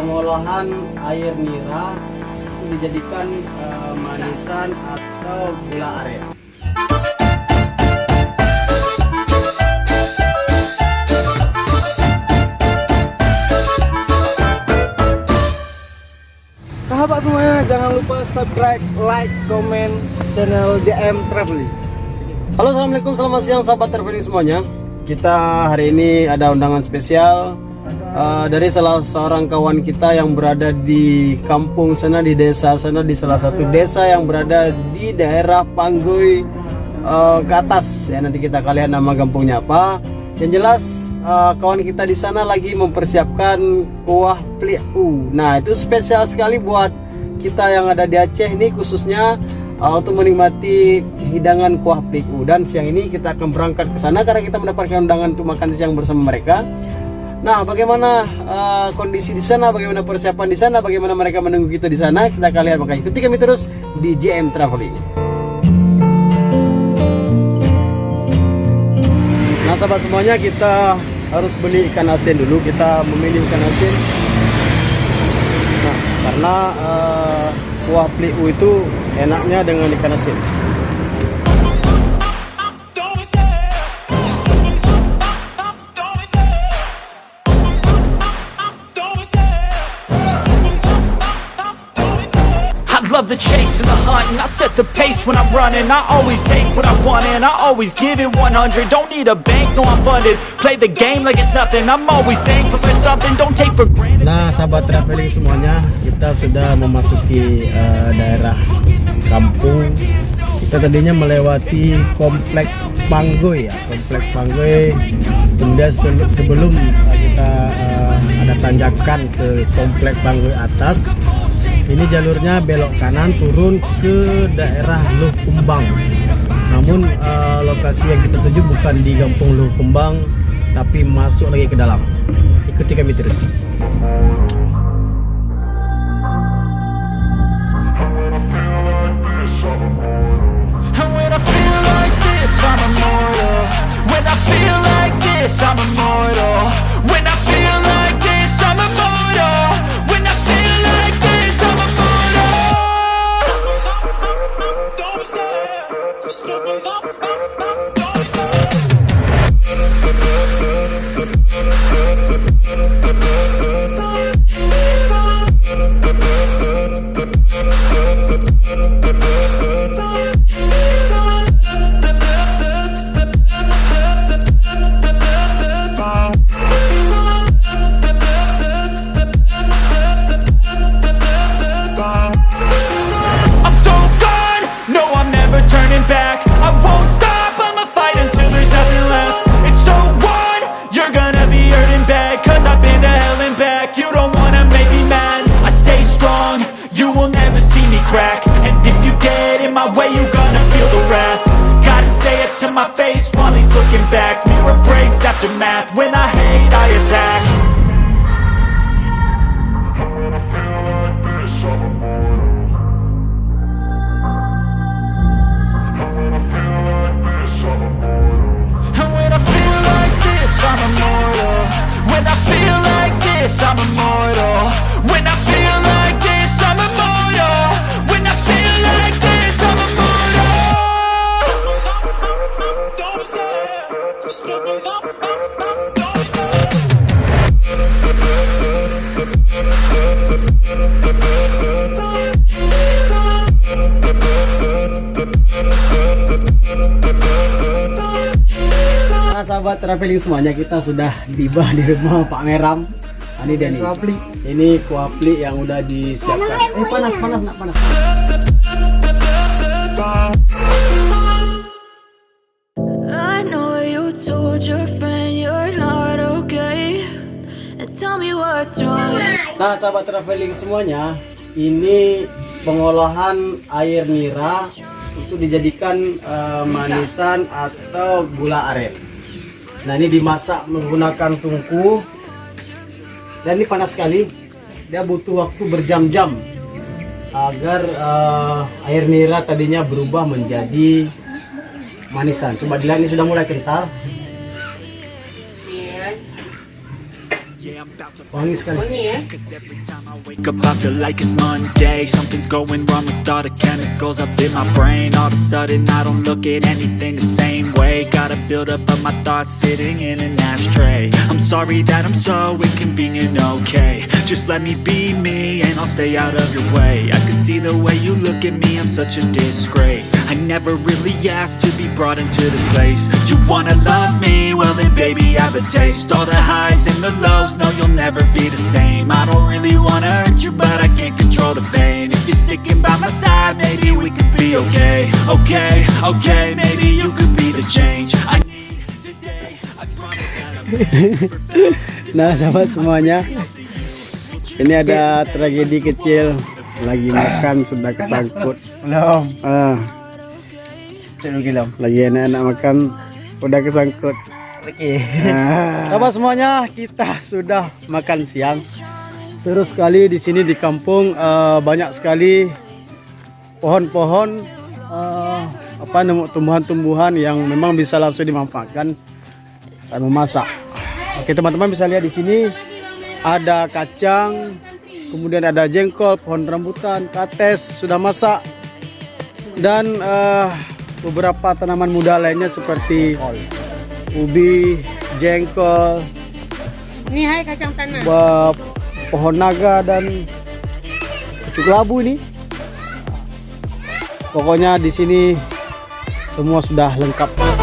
pengolahan air nira itu dijadikan manisan atau gula aren. Sahabat semuanya, jangan lupa subscribe, like, komen channel JM Traveling. Halo, assalamualaikum, selamat siang sahabat traveling semuanya. Kita hari ini ada undangan spesial dari salah seorang kawan kita yang berada di kampung sana, di desa sana, di salah satu desa yang berada di daerah Panggoy ke atas. Ya, nanti kita kalian nama kampungnya apa. Yang jelas kawan kita di sana lagi mempersiapkan kuah pliu. Nah, itu spesial sekali buat kita yang ada di Aceh ini, khususnya untuk menikmati hidangan kuah pliu. Dan siang ini kita akan berangkat ke sana karena kita mendapatkan undangan untuk makan siang bersama mereka. Nah, bagaimana kondisi di sana, bagaimana persiapan di sana, bagaimana mereka menunggu kita di sana, kita akan lihat. Makanya ikuti kami terus di JM Traveling. Nah, sahabat semuanya, kita harus beli ikan asin dulu. Kita memilih ikan asin. Nah, karena kuah pliu itu enaknya dengan ikan asin. Love the chase and the hunt, and I set the pace when I'm running. I always take what I want and I always give it 100. Don't need a bank, no I'm funded. Play the game like it's nothing. I'm always thankful for something. Don't take for granted. Nah, sahabat traveling semuanya, kita sudah memasuki daerah kampung. Kita tadinya melewati komplek Panggoy ya, komplek Panggoy. Kemudian sebelum kita ada tanjakan ke komplek Panggoy atas. Ini jalurnya belok kanan turun ke daerah Luh Kumbang. Namun lokasi yang kita tuju bukan di kampung Luh Kumbang, tapi masuk lagi ke dalam. Ikuti kami terus. And if you get in my way, you gonna feel the wrath. Gotta say it to my face while he's looking back. Mirror breaks after math. When I hate, I attack. And when I feel like this, I'm immortal. When I feel like this, I'm immortal. When I feel like this, I'm immortal. When I feel like this, I'm immortal. Don't be scared. Just give me up. Don't be scared. Nah, sahabat traveling semuanya, kita sudah tiba di rumah Pak Meram. Ini dia nih. Ini kuah pli yang udah disiapkan. Panas, nak panas. I know you told your friend you're not okay, and tell me what's wrong. Nah, sahabat traveling semuanya, ini pengolahan air nira itu dijadikan manisan atau gula aren. Nah, ini dimasak menggunakan tungku. Dan ini panas sekali. Dia butuh waktu berjam-jam agar air nira tadinya berubah menjadi manisan. Coba dilihat, ini sudah mulai kental. Wangi sekali. Wake up, I feel like it's Monday. Something's going wrong with all the chemicals up in my brain. All of a sudden I don't look at anything the same way. Gotta build up of my thoughts sitting in an ashtray. I'm sorry that I'm so inconvenient, okay. Just let me be me and I'll stay out of your way. I can see the way you look at me, I'm such a disgrace. I never really asked to be brought into this place. You wanna love me? Well then baby have a taste. All the highs and the lows, no you'll never be the same. I don't really wanna hurt you but I can't control the pain. If you're sticking by my side, maybe we could be okay. Okay, okay, maybe you could be the change I need today. I promise that Nah, sahabat semuanya, ini ada tragedi kecil. Lagi makan sudah kesangkut. Belum. Lagi enak-enak makan udah kesangkut. Oke. Sahabat semuanya, kita sudah makan siang. Seru sekali di sini di kampung, banyak sekali pohon-pohon, tumbuhan-tumbuhan yang memang bisa langsung dimanfaatkan saat memasak. Oke teman-teman, bisa lihat di sini ada kacang, kemudian ada jengkol, pohon rambutan, kates sudah masak, dan beberapa tanaman muda lainnya seperti ubi, jengkol, Ini hai kacang tanah. pohon naga dan pucuk labu ini. Pokoknya di sini semua sudah lengkap.